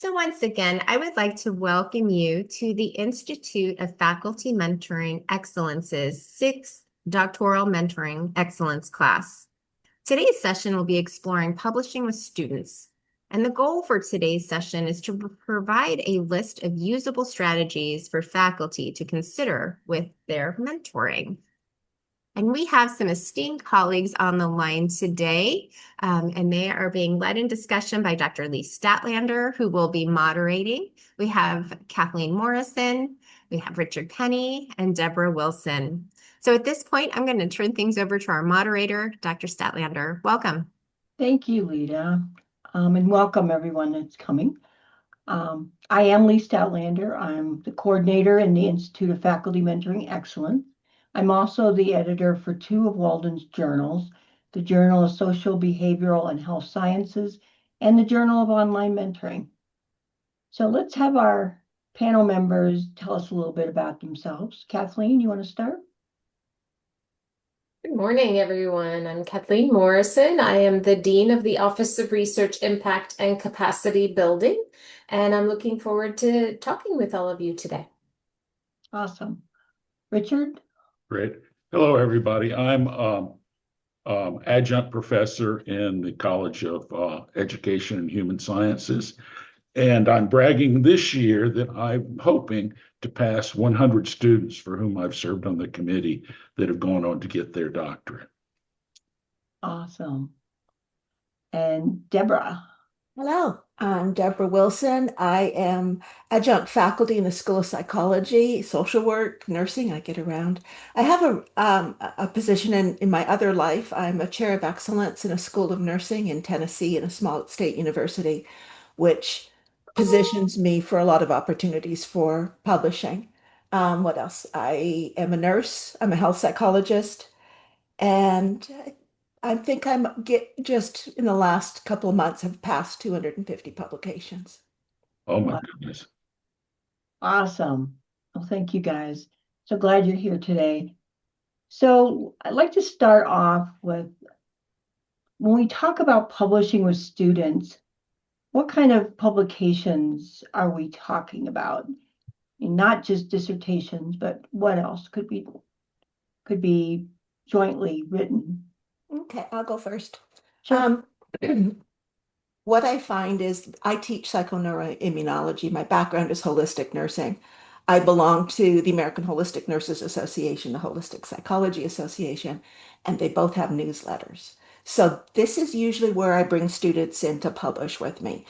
So once again, I would like to welcome you to the Institute of Faculty Mentoring Excellence's sixth Doctoral Mentoring Excellence class. Today's session will be exploring publishing with students. And the goal for today's session is to provide a list of usable strategies for faculty to consider with their mentoring. And we have some esteemed colleagues on the line today, and they are being led in discussion by Dr. Lee Stadtlander, who will be moderating. We have Kathleen Morrison, we have Richard Penny, and Debra Wilson. So at this point, I'm going to turn things over to our moderator, Dr. Stadtlander. Welcome. Thank you, Lita, and welcome everyone that's coming. I am Lee Stadtlander. I'm the coordinator in the Institute of Faculty Mentoring Excellence. I'm also the editor for two of Walden's journals, the Journal of Social, Behavioral, and Health Sciences, and the Journal of Online Mentoring. So let's have our panel members tell us a little bit about themselves. Kathleen, you want to start? Good morning, everyone. I'm Kathleen Morrison. I am the Dean of the Office of Research Impact and Capacity Building, and I'm looking forward to talking with all of you today. Awesome. Richard? Great. Hello, everybody. I'm adjunct professor in the College of Education and Human Sciences, and I'm bragging this year that I'm hoping to pass 100 students for whom I've served on the committee that have gone on to get their doctorate. Awesome. And Debra? Hello, I'm Debra Wilson. I am adjunct faculty in the School of Psychology, Social Work, Nursing. I get around. I have a position in my other life. I'm a chair of excellence in a School of Nursing in Tennessee in a small state university, which positions me for a lot of opportunities for publishing. What else? I am a nurse. I'm a health psychologist, and I think just in the last couple of months have passed 250 publications. Oh my Wow. goodness. Awesome. Well, thank you guys. So glad you're here today. So I'd like to start off with, when we talk about publishing with students, what kind of publications are we talking about? And not just dissertations, but what else could be jointly written? Okay, I'll go first. Sure. What I find is I teach psychoneuroimmunology. My background is holistic nursing. I belong to the American Holistic Nurses Association, the Holistic Psychology Association, and they both have newsletters. So this is usually where I bring students in to publish with me.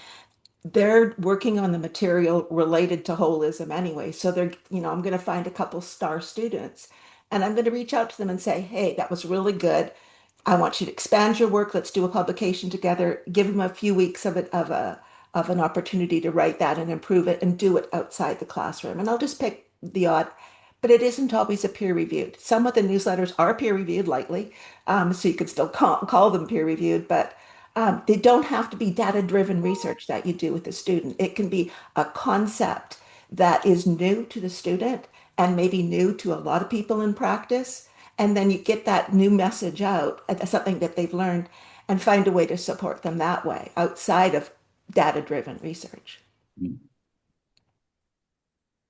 They're working on the material related to holism anyway. So I'm going to find a couple star students and I'm going to reach out to them and say, hey, that was really good. I want you to expand your work. Let's do a publication together. Give them a few weeks of an opportunity to write that and improve it and do it outside the classroom. And I'll just pick the odd, but it isn't always a peer reviewed. Some of the newsletters are peer reviewed lightly, so you could still call them peer reviewed, but they don't have to be data-driven research that you do with the student. It can be a concept that is new to the student and maybe new to a lot of people in practice. And then you get that new message out, something that they've learned, and find a way to support them that way outside of data-driven research.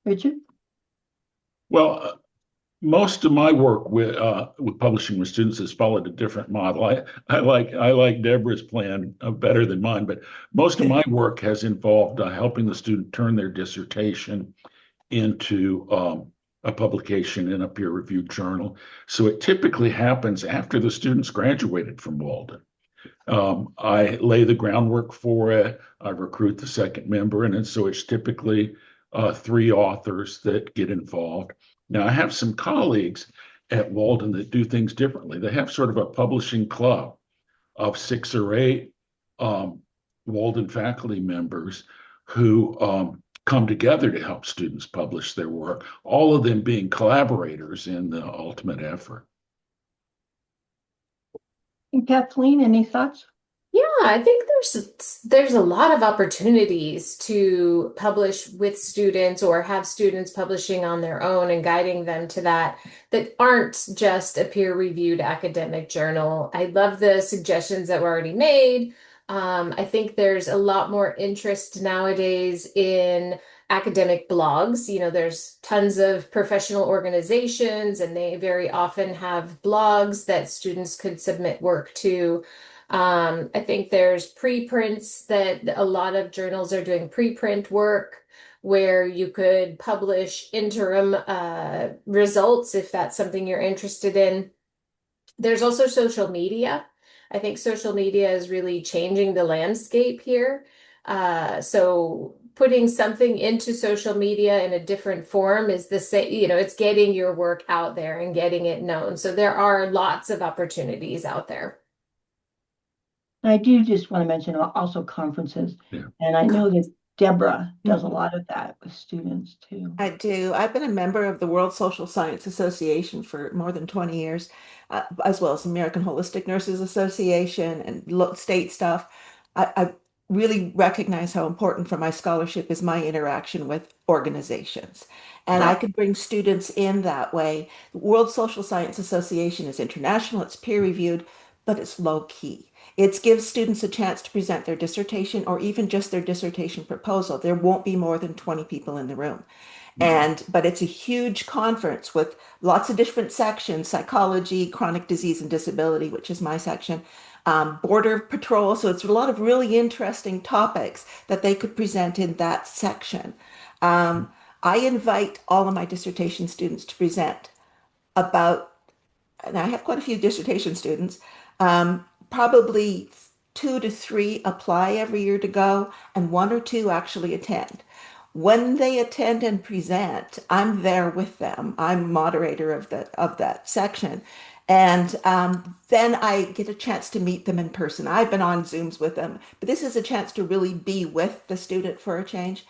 Richard? Well, most of my work with publishing with students has followed a different model. I like Deborah's plan better than mine, but most of my work has involved helping the student turn their dissertation into a publication in a peer-reviewed journal. So it typically happens after the students graduated from Walden. I lay the groundwork for it. I recruit the second member, and so it's typically 3 authors that get involved. Now, I have some colleagues at Walden that do things differently. They have sort of a publishing club of 6 or 8 Walden faculty members who come together to help students publish their work, all of them being collaborators in the ultimate effort. And Kathleen, any thoughts? Yeah, I think there's a lot of opportunities to publish with students or have students publishing on their own and guiding them to that aren't just a peer-reviewed academic journal. I love the suggestions that were already made I think there's a lot more interest nowadays in academic blogs. There's tons of professional organizations, and they very often have blogs that students could submit work to. I think there's preprints that a lot of journals are doing preprint work where you could publish interim results if that's something you're interested in. There's also social media. I think social media is really changing the landscape here. So putting something into social media in a different form is the same, it's getting your work out there and getting it known. So there are lots of opportunities out there. I do just want to mention also conferences. Yeah. And I know that Deborah does a lot of that with students too. I do. I've been a member of the World Social Science Association for more than 20 years, as well as American Holistic Nurses Association and state stuff. I really recognize how important for my scholarship is my interaction with organizations. And I Right. could bring students in that way. The World Social Science Association is international, it's peer reviewed, but it's low key. It gives students a chance to present their dissertation or even just their dissertation proposal. There won't be more than 20 people in the room. Mhm. But it's a huge conference with lots of different sections: psychology, chronic disease and disability, which is my section, border patrol. So it's a lot of really interesting topics that they could present in that section. I invite all of my dissertation students to present about, and I have quite a few dissertation students, probably 2 to 3 apply every year to go, and 1 or 2 actually attend. When they attend and present, I'm there with them. I'm moderator of that section. And then I get a chance to meet them in person. I've been on Zooms with them, but this is a chance to really be with the student for a change.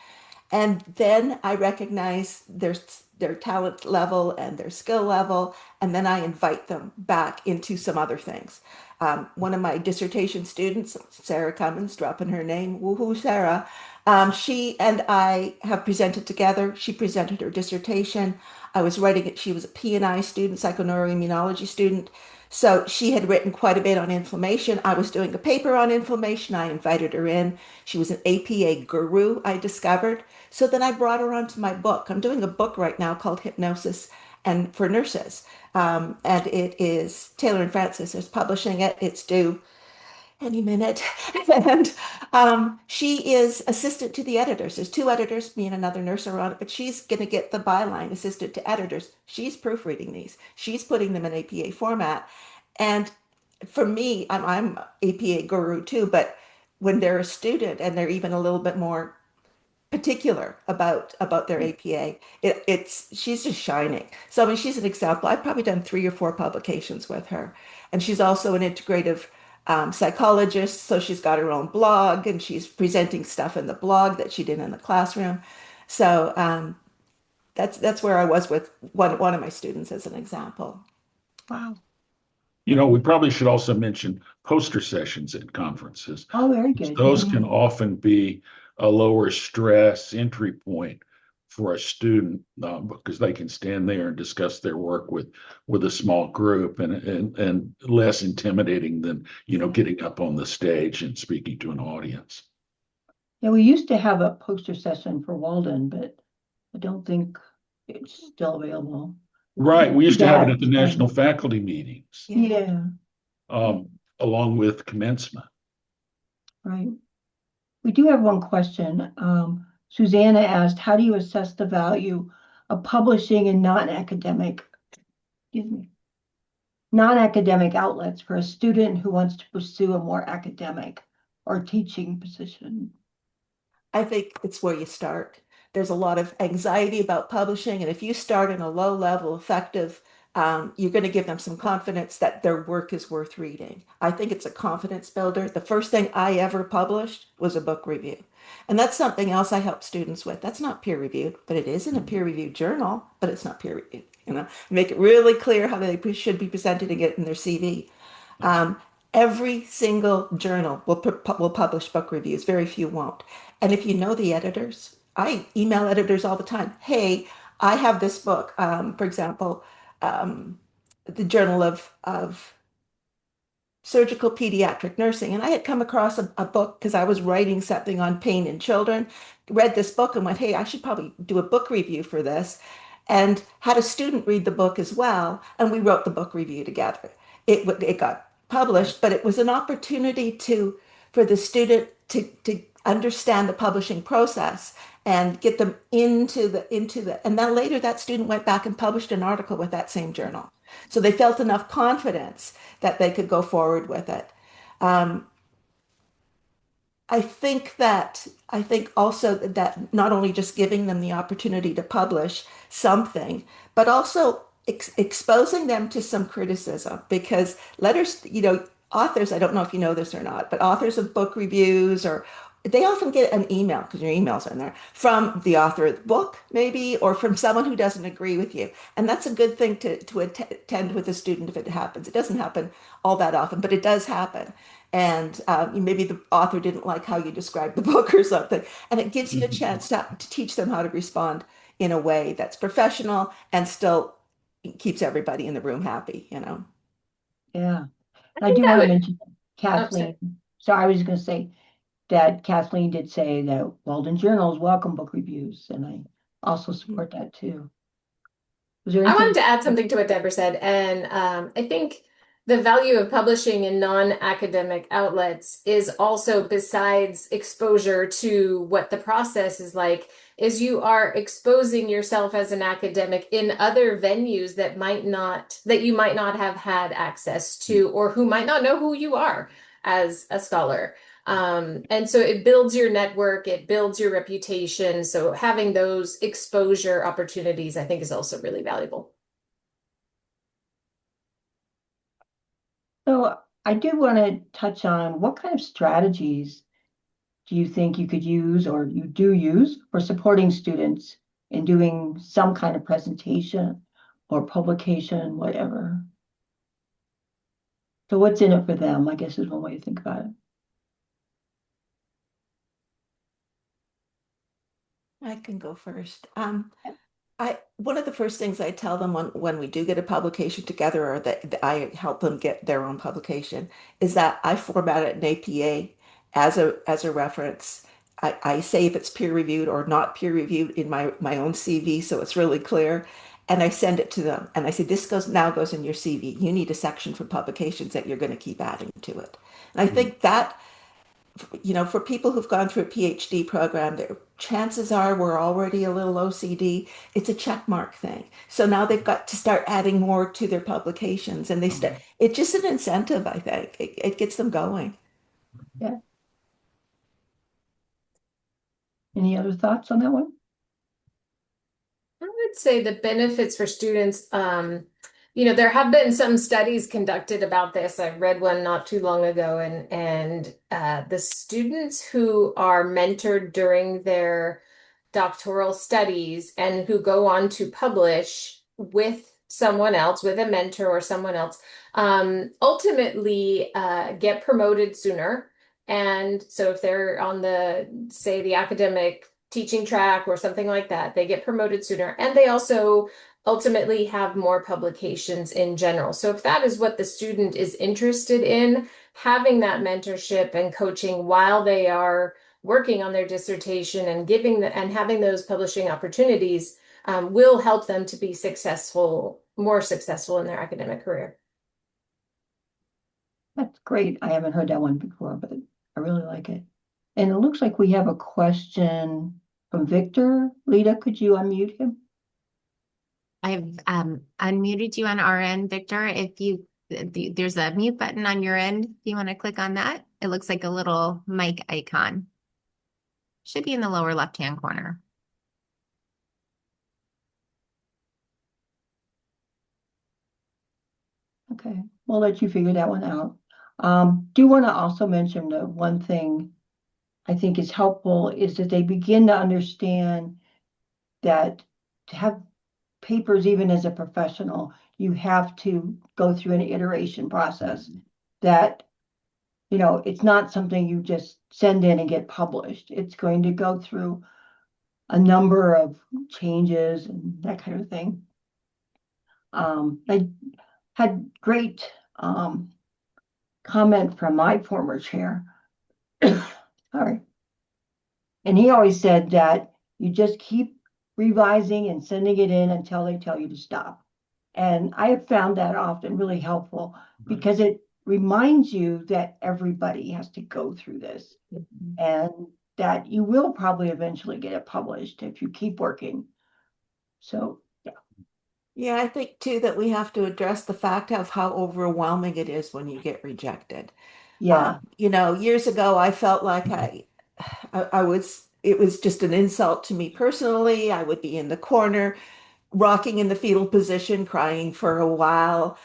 And then I recognize their talent level and their skill level, and then I invite them back into some other things. One of my dissertation students, Sarah Cummins, dropping her name, woohoo, Sarah. She and I have presented together. She presented her dissertation. I was writing it. She was a P&I student, psychoneuroimmunology student. So she had written quite a bit on inflammation. I was doing a paper on inflammation. I invited her in. She was an APA guru, I discovered. So then I brought her onto my book. I'm doing a book right now called Hypnosis and for Nurses. And it is Taylor and Francis is publishing it. It's due any minute. And she is assistant to the editors. There's 2 editors, me and another nurse are on it, but she's going to get the byline assistant to editors. She's proofreading these. She's putting them in APA format. And for me, I'm APA guru too, but when they're a student and they're even a little bit more particular about their APA. It's she's just shining. So I mean, she's an example. I've probably done 3 or 4 publications with her, and she's also an integrative psychologist. So she's got her own blog, and she's presenting stuff in the blog that she did in the classroom. So that's where I was with one of my students as an example. Wow. We probably should also mention poster sessions at conferences. Oh, very good. Those Yeah. can often be a lower stress entry point for a student because they can stand there and discuss their work with a small group and less intimidating than getting up on the stage and speaking to an audience. Yeah, we used to have a poster session for Walden, but I don't think it's still available. Right. We used to have it at the Yeah. national faculty meetings, Yeah, along with commencement. right. We do have one question. Susanna asked, how do you assess the value of publishing in non-academic outlets for a student who wants to pursue a more academic or teaching position? I think it's where you start. There's a lot of anxiety about publishing, and if you start in a low level, effective, you're going to give them some confidence that their work is worth reading. I think it's a confidence builder. The first thing I ever published was a book review. And that's something else I help students with. That's not peer reviewed, but it is in a peer reviewed journal, but it's not peer reviewed. Make it really clear how they should be presenting it in their CV. Every single journal will publish book reviews. Very few won't. And if you know the editors, I email editors all the time. Hey, I have this book. For example, the Journal of surgical pediatric nursing. And I had come across a book because I was writing something on pain in children, read this book and went, hey, I should probably do a book review for this. And had a student read the book as well. And we wrote the book review together. It got published, but it was an opportunity for the student to understand the publishing process and get them and then later that student went back and published an article with that same journal. So they felt enough confidence that they could go forward with it. Um, I think also that not only just giving them the opportunity to publish something, but also exposing them to some criticism because letters, authors, I don't know if you know this or not, but authors of book reviews or they often get an email because your emails are in there from the author of the book, maybe, or from someone who doesn't agree with you. And that's a good thing to attend with a student if it happens. It doesn't happen all that often, but it does happen. And maybe the author didn't like how you described the book or something. And it gives you a chance to teach them how to respond in a way that's professional and still keeps everybody in the room happy. Yeah. I I think do that want to would, mention oh, sorry. Kathleen. So I was going to say that Kathleen did say that Walden Journals welcome book reviews, and I also support that too. Was there I wanted anything? to add something to what Deborah said, and I think the value of publishing in non-academic outlets is also, besides exposure to what the process is like, is you are exposing yourself as an academic in other venues that you might not have had access to, or who might not know who you are as a scholar. And so it builds your network, it builds your reputation. So having those exposure opportunities, I think, is also really valuable. So I do want to touch on what kind of strategies do you think you could use or you do use for supporting students in doing some kind of presentation or publication, whatever? So what's in it for them, I guess is one way to think about it. I can go first. One of the first things I tell them when we do get a publication together or that I help them get their own publication is that I format it in APA as a reference. I say if it's peer reviewed or not peer reviewed in my own CV, so it's really clear. And I send it to them and I say, this goes in your CV. You need a section for publications that you're going to keep adding to it. And I think that for people who've gone through a PhD program, their chances are we're already a little OCD. It's a check mark thing. So now they've got to start adding more to their publications, and it's just an incentive, I think. It gets them going. Yeah. Any other thoughts on that one? I would say the benefits for students, there have been some studies conducted about this. I read one not too long ago, and the students who are mentored during their doctoral studies and who go on to publish with someone else, with a mentor or someone else, ultimately get promoted sooner. And so if they're on say, the academic teaching track or something like that, they get promoted sooner. And they also ultimately have more publications in general. So if that is what the student is interested in, having that mentorship and coaching while they are working on their dissertation and having those publishing opportunities will help them to be more successful in their academic career. That's great. I haven't heard that one before, but I really like it. And it looks like we have a question from Victor. Lita, could you unmute him? I've unmuted you on our end, Victor. There's a mute button on your end. If you want to click on that, it looks like a little mic icon. Should be in the lower left-hand corner. Okay, we'll let you figure that one out. Do want to also mention that one thing I think is helpful is that they begin to understand that to have papers, even as a professional, you have to go through an iteration process that, it's not something you just send in and get published. It's going to go through a number of changes and that kind of thing. I had great comment from my former chair. Sorry. And he always said that you just keep revising and sending it in until they tell you to stop. And I have found that often really helpful because it reminds you that everybody has to go through this and that you will probably eventually get it published if you keep working. So, yeah. Yeah, I think too that we have to address the fact of how overwhelming it is when you get rejected. Yeah. Years ago, I felt like I was, it was just an insult to me personally. I would be in the corner, rocking in the fetal position, crying for a while.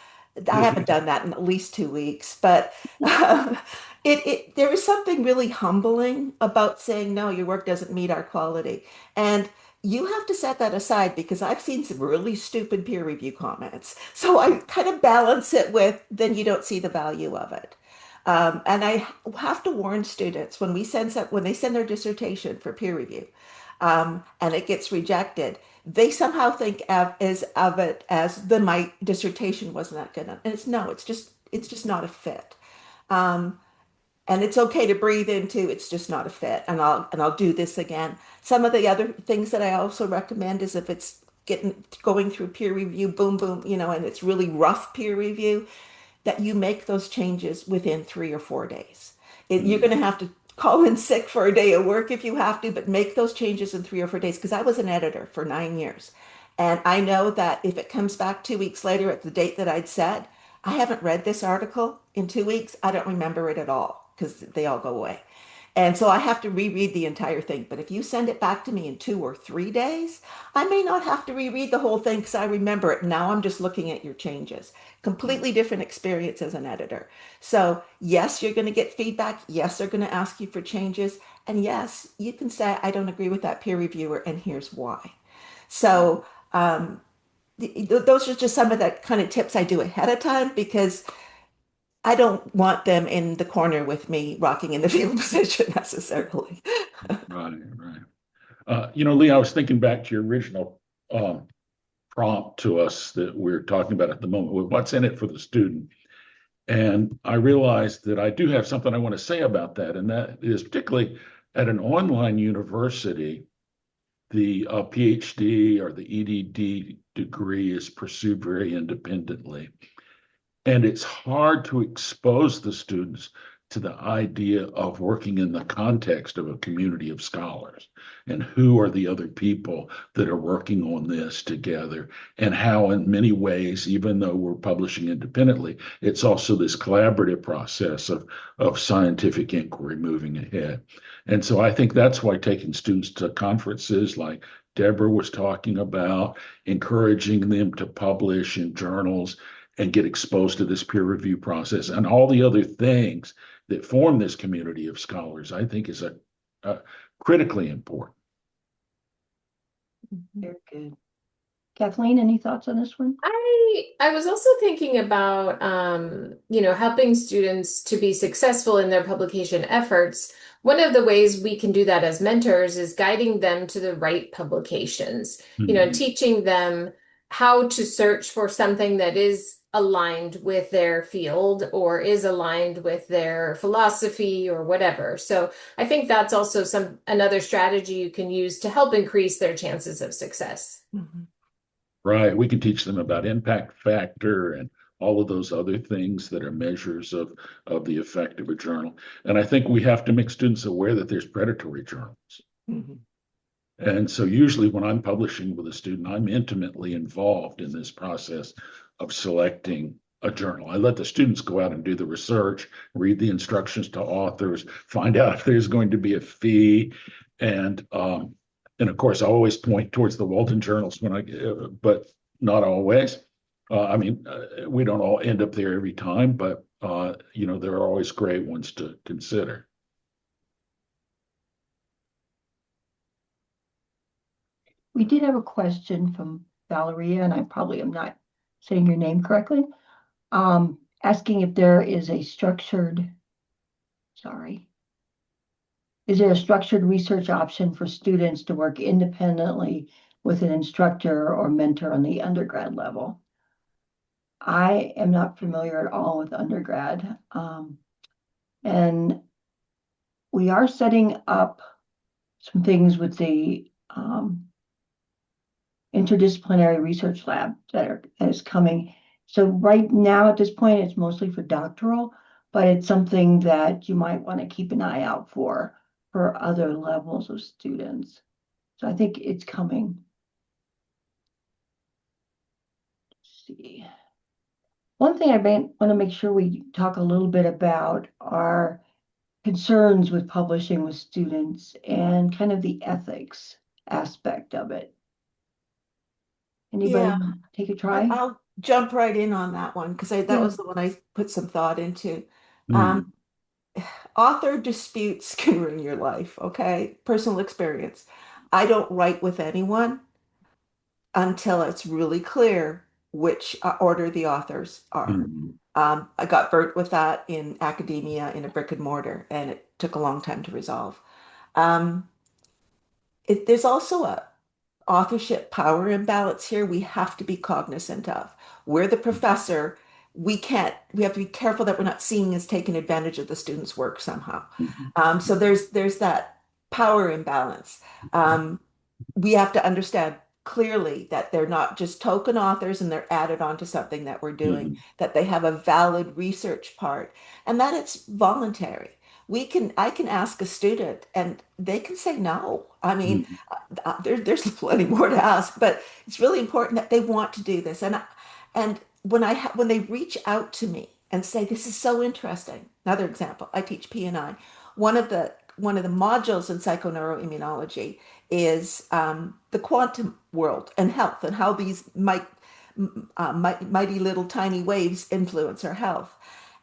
I haven't done that in at least 2 weeks, but there is something really humbling about saying, no, your work doesn't meet our quality. And you have to set that aside because I've seen some really stupid peer review comments. So I kind of balance it with, then you don't see the value of it. And I have to warn students when they send their dissertation for peer review, and it gets rejected, they somehow think of it as then my dissertation wasn't that good enough. And it's just not a fit. Um, and it's okay to breathe into it's just not a fit. And I'll do this again. Some of the other things that I also recommend is if it's going through peer review, boom, boom, and it's really rough peer review, that you make those changes within 3 or 4 days. You're going to have to call in sick for a day of work if you have to, but make those changes in 3 or 4 days. Because I was an editor for 9 years. And I know that if it comes back 2 weeks later at the date that I'd said, I haven't read this article in 2 weeks, I don't remember it at all because they all go away. And so I have to reread the entire thing. But if you send it back to me in 2 or 3 days, I may not have to reread the whole thing because I remember it. Now I'm just looking at your changes. Completely different experience as an editor. So, yes, you're going to get feedback. Yes, they're going to ask you for changes. And yes, you can say, I don't agree with that peer reviewer, and here's why. So, those are just some of the kind of tips I do ahead of time because I don't want them in the corner with me rocking in the fetal position necessarily. Right, right. Lee, I was thinking back to your original prompt to us that we're talking about at the moment with what's in it for the student. And I realized that I do have something I want to say about that. And that is particularly at an online university, the PhD or the EDD degree is pursued very independently. And it's hard to expose the students to the idea of working in the context of a community of scholars and who are the other people that are working on this together and how in many ways, even though we're publishing independently, it's also this collaborative process of scientific inquiry moving ahead. And so I think that's why taking students to conferences like Debra was talking about, encouraging them to publish in journals and get exposed to this peer review process and all the other things that form this community of scholars, I think is a critically important. Very good. Kathleen, any thoughts on this one? I was also thinking about helping students to be successful in their publication efforts. One of the ways we can do that as mentors is guiding them to the right publications, teaching them how to search for something that is aligned with their field or is aligned with their philosophy or whatever. So I think that's also another strategy you can use to help increase their chances of success. Mm-hmm. Right. We can teach them about impact factor and all of those other things that are measures of the effect of a journal. And I think we have to make students aware that there's predatory journals. Mm-hmm. And so usually when I'm publishing with a student, I'm intimately involved in this process of selecting a journal. I let the students go out and do the research, read the instructions to authors, find out if there's going to be a fee. And of course, I always point towards the Walton journals but not always. We don't all end up there every time, but there are always great ones to consider. We did have a question from Valeria, and I probably am not saying your name correctly, asking if there is a structured research option for students to work independently with an instructor or mentor on the undergrad level? I am not familiar at all with undergrad. And we are setting up some things with the interdisciplinary research lab that is coming. So right now at this point, it's mostly for doctoral, but it's something that you might want to keep an eye out for other levels of students. So I think it's coming. Let's see. One thing I want to make sure we talk a little bit about are concerns with publishing with students and kind of the ethics aspect of it. Anybody Yeah, take a try? I'll jump right in on that one because that Yeah. was the one I put some thought into. Mm, Author disputes can ruin your life, okay? Personal experience. I don't write with anyone until it's really clear which order the authors are. mm, I got burnt with that in academia in a brick and mortar, and it took a long time to resolve. Um, there's also a authorship power imbalance here we have to be cognizant of. We're the professor. We have to be careful that we're not seeing as taking advantage of the student's work somehow. mm, So there's that power imbalance. Um, we have to understand clearly that they're not just token authors and they're added onto something that we're doing, mm, that they have a valid research part, and that it's voluntary. I can ask a student and they can say no. I mean, mm, there's plenty more to ask, but it's really important that they want to do this. And when they reach out to me and say, "This is so interesting." Another example, I teach P&I. One of the modules in psychoneuroimmunology is the quantum world and health and how these mighty little tiny waves influence our health.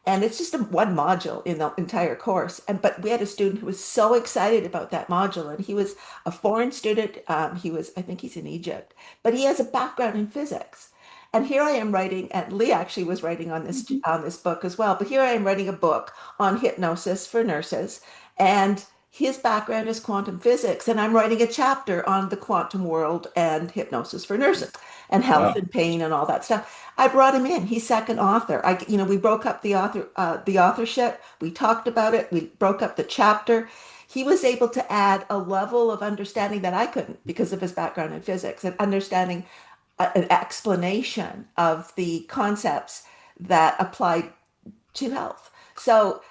And it's just one module in the entire course. But we had a student who was so excited about that module, and he was a foreign student. I think he's in Egypt, but he has a background in physics. And here I am writing, and Lee actually was writing on this book as well. But here I am writing a book on hypnosis for nurses, and his background is quantum physics, and I'm writing a chapter on the quantum world and hypnosis for nurses and health wow. and pain and all that stuff. I brought him in. He's second author. We broke up the authorship. We talked about it. We broke up the chapter. He was able to add a level of understanding that I couldn't because of his background in physics and understanding an explanation of the concepts that applied to health. So,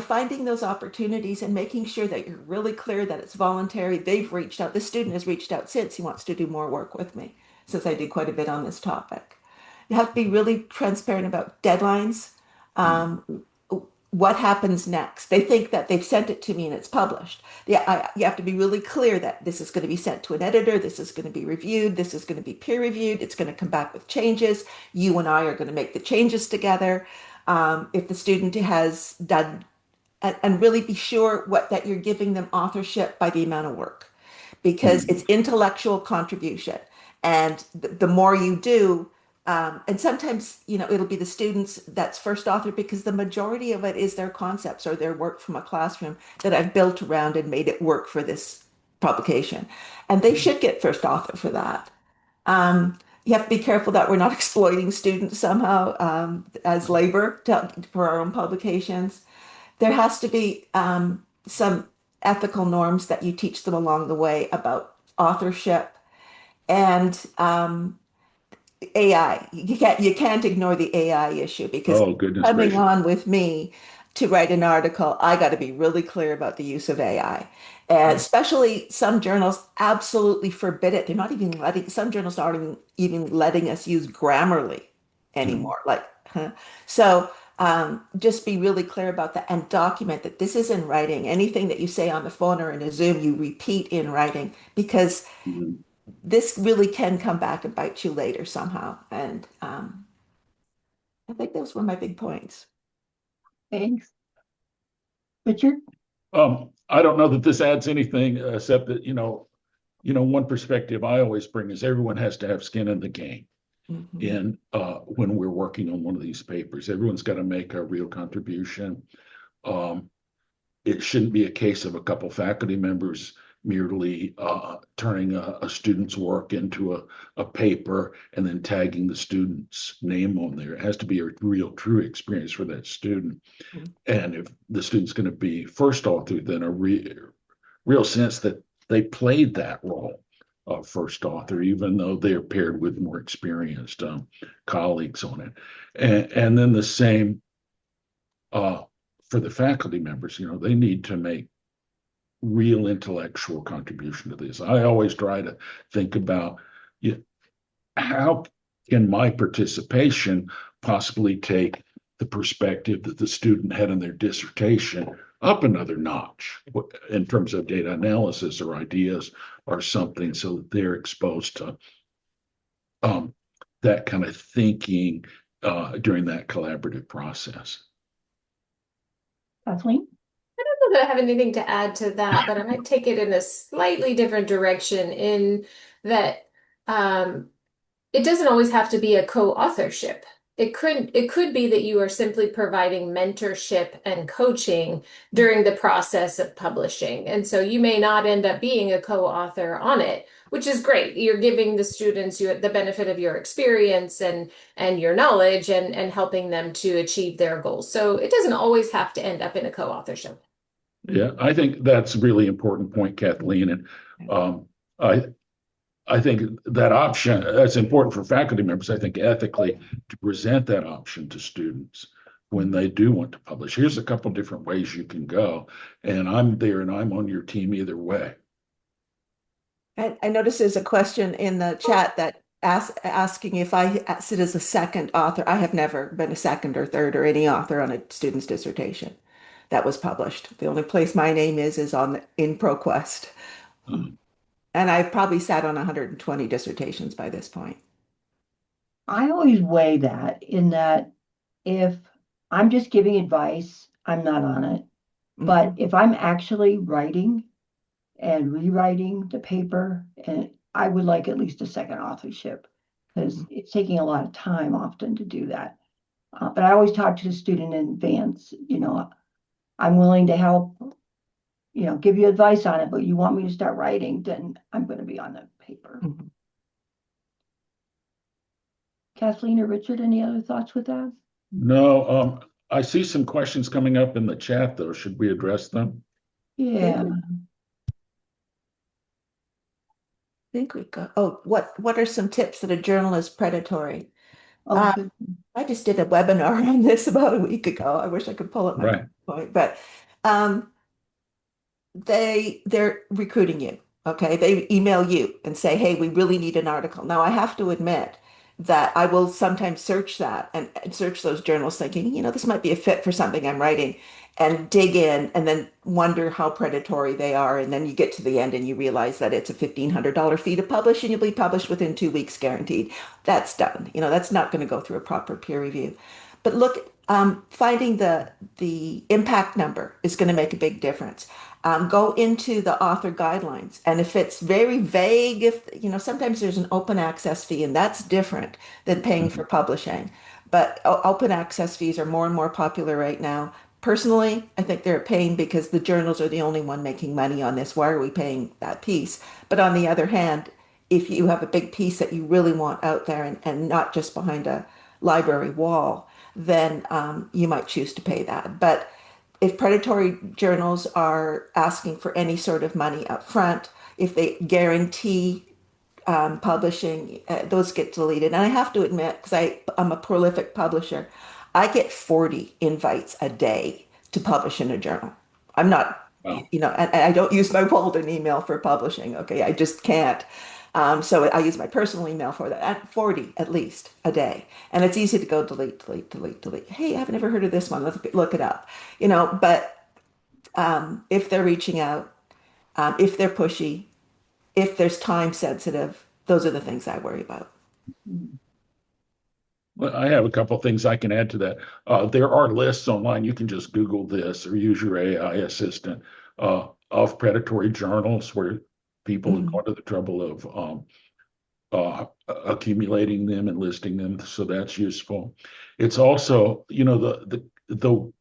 finding those opportunities and making sure that you're really clear that it's voluntary. They've reached out. This student has reached out since he wants to do more work with me, since I do quite a bit on this topic. You have to be really transparent about deadlines. Mm, Um, what happens next? They think that they've sent it to me and it's published. Yeah, you have to be really clear that this is going to be sent to an editor. This is going to be reviewed. This is going to be peer reviewed. It's going to come back with changes. You and I are going to make the changes together. If the student has done, and really be sure that you're giving them authorship by the amount of work, because mm, it's intellectual contribution. And the more you do, and sometimes, it'll be the students that's first author because the majority of it is their concepts or their work from a classroom that I've built around and made it work for this publication. And they should get first author for that. You have to be careful that we're not exploiting students somehow as labor for our own publications. There has to be some ethical norms that you teach them along the way about authorship and AI. You can't ignore the AI issue because oh, goodness coming gracious. on with me to write an article, I got to be really clear about the use of AI. And Mm, especially some journals absolutely forbid it. They're not even letting, some journals aren't even letting us use Grammarly mm, anymore. Like, huh? So just be really clear about that and document that this is in writing. Anything that you say on the phone or in a Zoom, you repeat in writing because mm. this really can come back and bite you later somehow. And I think those were my big points. Thanks. Richard? I don't know that this adds anything except that, one perspective I always bring is everyone has to have skin in the game. Mhm. And when we're working on one of these papers, everyone's got to make a real contribution. Um, it shouldn't be a case of a couple faculty members merely turning a student's work into a paper and then tagging the student's name on there. It has to be a real, true experience for that student. Mhm. And if the student's going to be first author, then a real sense that they played that role of first author, even though they're paired with more experienced colleagues on it. And then the same for the faculty members, they need to make real intellectual contribution to this. I always try to think about how can my participation possibly take the perspective that the student had in their dissertation up another notch in terms of data analysis or ideas or something, so that they're exposed to that kind of thinking during that collaborative process. Kathleen? I don't know that I have anything to add to that, but I might take it in a slightly different direction in that it doesn't always have to be a co-authorship. It could be that you are simply providing mentorship and coaching during the process of publishing. And so you may not end up being a co-author on it, which is great. You're giving the students the benefit of your experience and your knowledge and helping them to achieve their goals. So it doesn't always have to end up in a co-authorship. Yeah, I think that's a really important point, Kathleen. And I think that option, that's important for faculty members, I think ethically, to present that option to students when they do want to publish. Here's a couple different ways you can go, and I'm there and I'm on your team either way. I noticed there's a question in the chat that asking if I sit as a second author. I have never been a second or third or any author on a student's dissertation that was published. The only place my name is in ProQuest. And I've probably sat on 120 dissertations by this point. I always weigh that in that if I'm just giving advice, I'm not on it. But if I'm actually writing and rewriting the paper, and I would like at least a second authorship, because it's taking a lot of time often to do that. But I always talk to the student in advance, I'm willing to help, give you advice on it, but you want me to start writing, then I'm going to be on the paper. Kathleen or Richard, any other thoughts with that? No, I see some questions coming up in the chat, though. Should we address them? Yeah. I think we go. Oh, what are some tips that a journal is predatory? Okay. I just did a webinar on this about a week ago. I wish I could pull up my point, but they're recruiting you. Okay, they email you and say, "Hey, we really need an article." Now, I have to admit that I will sometimes search that and search those journals, thinking, this might be a fit for something I'm writing, and dig in and then wonder how predatory they are. And then you get to the end and you realize that it's a $1,500 fee to publish, and you'll be published within 2 weeks guaranteed. That's done. That's not going to go through a proper peer review. But look, finding the impact number is going to make a big difference. Go into the author guidelines, and if it's very vague, sometimes there's an open access fee, and that's different than paying for publishing. But open access fees are more and more popular right now. Personally, I think they're a pain because the journals are the only one making money on this. Why are we paying that piece? But on the other hand, if you have a big piece that you really want out there and not just behind a library wall, then you might choose to pay that. But if predatory journals are asking for any sort of money up front, if they guarantee publishing, those get deleted. And I have to admit, because I'm a prolific publisher, I get 40 invites a day to publish in a journal. I'm not, and I don't use my Walden email for publishing. Okay, I just can't. So I use my personal email for that, at 40 at least a day. And it's easy to go delete. Hey, I've never heard of this one. Let's look it up. But if they're reaching out, if they're pushy, if there's time sensitive, those are the things I worry about. Well, I have a couple of things I can add to that. There are lists online. You can just Google this or use your AI assistant of predatory journals where people have gone to the trouble of accumulating them and listing them. So that's useful. It's also, the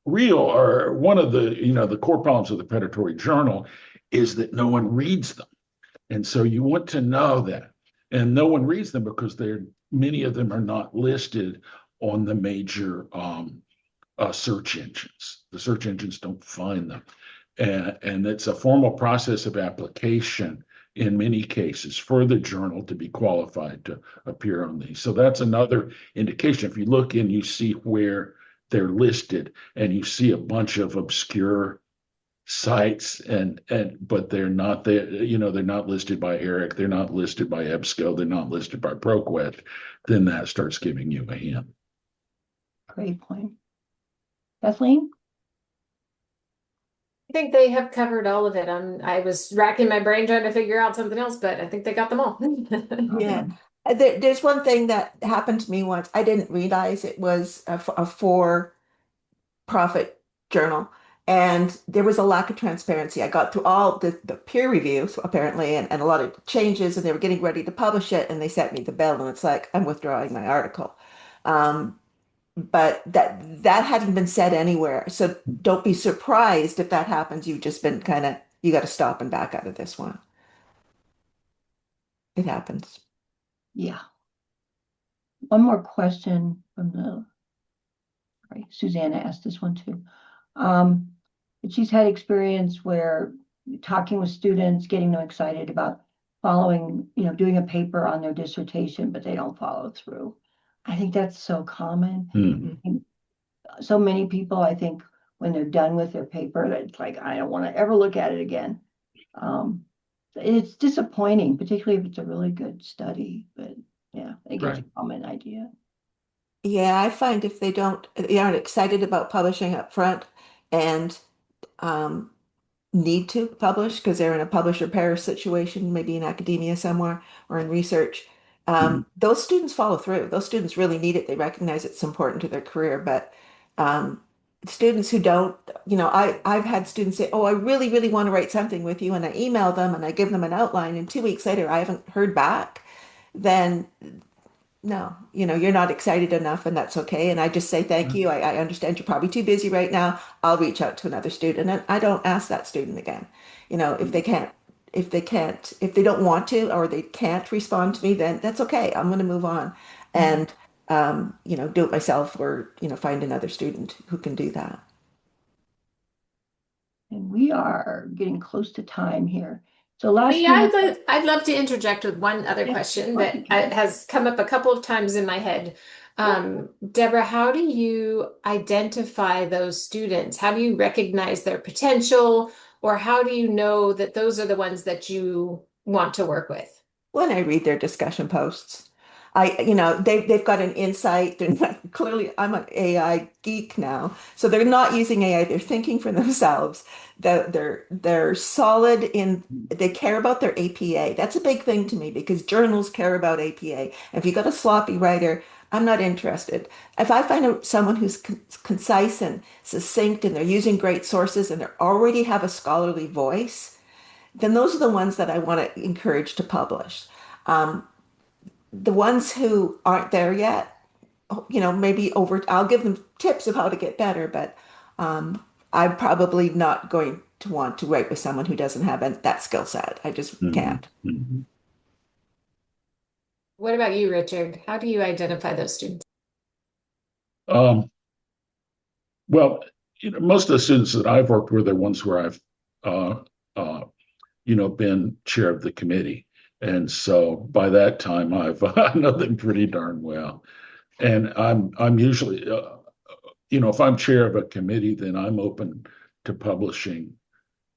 real, or one of the, the core problems of the predatory journal is that no one reads them. And so you want to know that. And no one reads them because many of them are not listed on the major search engines. The search engines don't find them. And it's a formal process of application in many cases for the journal to be qualified to appear on these. So that's another indication. If you look in, you see where they're listed, and you see a bunch of obscure sites, but they're not there, they're not listed by Eric, they're not listed by EBSCO, they're not listed by ProQuest, then that starts giving you a hint. Great point. Kathleen? I think they have covered all of it. I was racking my brain trying to figure out something else, but I think they got them all. Yeah. There's one thing that happened to me once. I didn't realize it was a for-profit journal, and there was a lack of transparency. I got through all the peer reviews, apparently, and a lot of changes, and they were getting ready to publish it, and they sent me the bill, and it's like, I'm withdrawing my article. But that hadn't been said anywhere. So don't be surprised if that happens. You've just been you got to stop and back out of this one. It happens. Yeah. One more question Susanna asked this one too. She's had experience where talking with students, getting them excited about following, doing a paper on their dissertation, but they don't follow through. I think that's so common. Mm-hmm. So many people, I think, when they're done with their paper, it's like, I don't want to ever look at it again. It's disappointing, particularly if it's a really good study, but yeah, I think it's a common idea. Yeah, I find if they aren't excited about publishing up front and need to publish because they're in a publish or perish situation, maybe in academia somewhere or in research, those students follow through. Those students really need it. They recognize it's important to their career. But students who don't, I've had students say, "Oh, I really, really want to write something with you," and I email them and I give them an outline, and 2 weeks later I haven't heard back. Then no, you're not excited enough, and that's okay. And I just say, thank you. I understand you're probably too busy right now. I'll reach out to another student. And I don't ask that student again. If they don't want to, or they can't respond to me, then that's okay. I'm going to move on and, do it myself, or, find another student who can do that. And we are getting close to time here. So last I'd love to interject with one other question that has come up a couple of times in my head. Debra, how do you identify those students? How do you recognize their potential, or how do you know that those are the ones that you want to work with? When I read their discussion posts, they've got an insight. They're not, clearly, I'm an AI geek now, so they're not using AI. They're thinking for themselves. They're solid in. They care about their APA. That's a big thing to me because journals care about APA. If you got a sloppy writer, I'm not interested. If I find someone who's concise and succinct, and they're using great sources, and they already have a scholarly voice, then those are the ones that I want to encourage to publish. The ones who aren't there yet, maybe I'll give them tips of how to get better, but I'm probably not going to want to write with someone who doesn't have that skill set. I just can't. Mm-hmm. What about you, Richard? How do you identify those students? Well, most of the students that I've worked with are ones where I've, been chair of the committee. And so by that time, I know them pretty darn well. And I'm usually, if I'm chair of a committee, then I'm open to publishing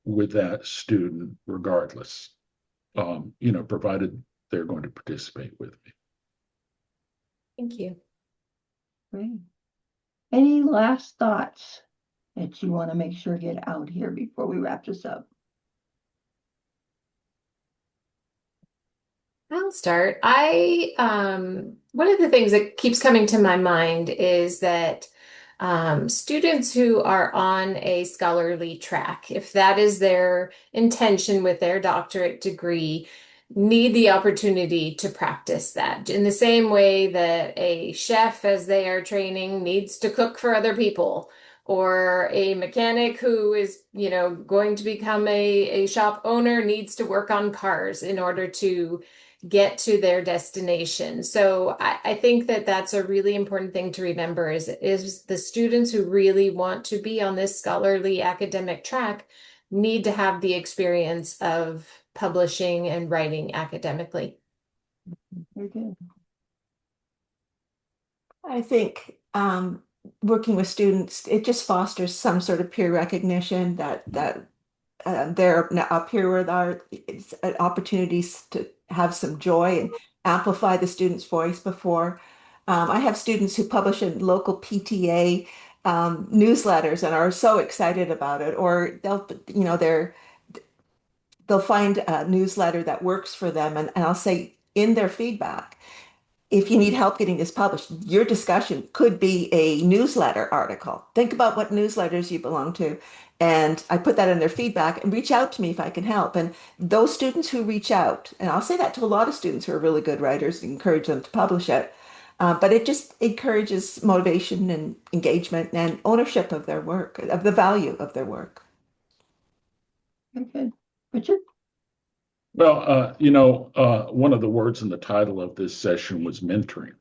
with that student regardless, provided they're going to participate with me. Thank you. Great. Any last thoughts that you want to make sure get out here before we wrap this up? I'll start. One of the things that keeps coming to my mind is that students who are on a scholarly track, if that is their intention with their doctorate degree, need the opportunity to practice that in the same way that a chef, as they are training, needs to cook for other people. or a mechanic who is, going to become a shop owner needs to work on cars in order to get to their destination. So I think that that's a really important thing to remember is the students who really want to be on this scholarly academic track need to have the experience of publishing and writing academically. Very good. I think working with students, it just fosters some sort of peer recognition that they're up here with opportunities to have some joy and amplify the student's voice before. I have students who publish in local PTA newsletters and are so excited about it, or they'll find a newsletter that works for them, and I'll say in their feedback, if you need help getting this published, your discussion could be a newsletter article. Think about what newsletters you belong to. And I put that in their feedback and reach out to me if I can help. And those students who reach out, and I'll say that to a lot of students who are really good writers, encourage them to publish it. But it just encourages motivation and engagement and ownership of their work, of the value of their work. Very good. Richard? Well, one of the words in the title of this session was mentoring.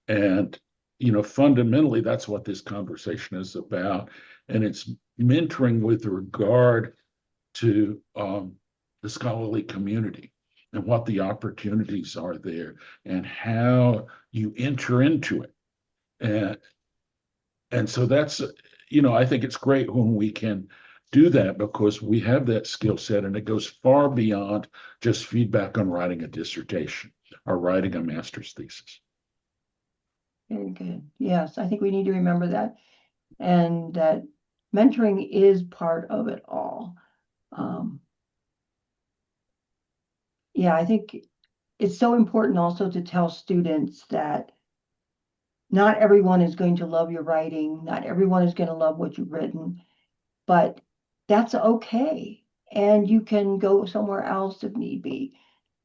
And, fundamentally, that's what this conversation is about. And it's mentoring with regard to the scholarly community and what the opportunities are there and how you enter into it. And so that's, I think it's great when we can do that because we have that skill set and it goes far beyond just feedback on writing a dissertation or writing a master's thesis. Very good. Yes, I think we need to remember that, and that mentoring is part of it all. Yeah, I think it's so important also to tell students that not everyone is going to love your writing, not everyone is going to love what you've written, but that's okay. And you can go somewhere else if need be,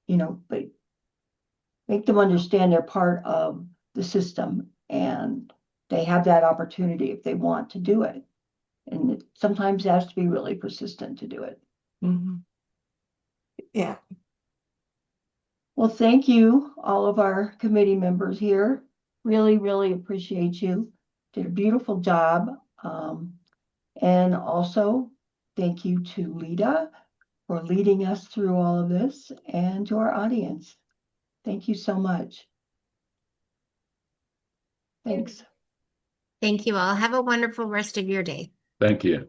but make them understand they're part of the system and they have that opportunity if they want to do it. And it sometimes has to be really persistent to do it. Mm-hmm. Yeah. Well, thank you, all of our committee members here. Really, really appreciate you. Did a beautiful job. And also, thank you to Lita for leading us through all of this and to our audience. Thank you so much. Thanks. Thank you all. Have a wonderful rest of your day. Thank you.